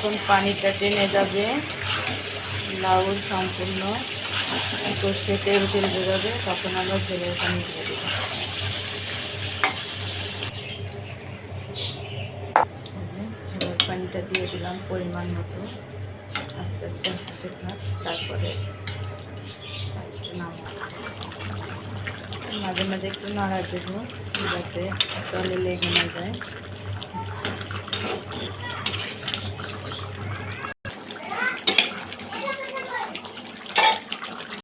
যখন পানিটা টেনে যাবে, লাউর সম্পূর্ণ কষে তেল তেল বেরোবে, তখন আমরা ঝোলের পানি দিয়ে দেবো। ঝোলের পানিটা দিয়ে দিলাম পরিমাণ মতো, আস্তে আস্তে হতে থাক। তারপরে লাস্টে মাঝে মাঝে একটু নাড়া দেবো যাতে তলে লেগে না যায়।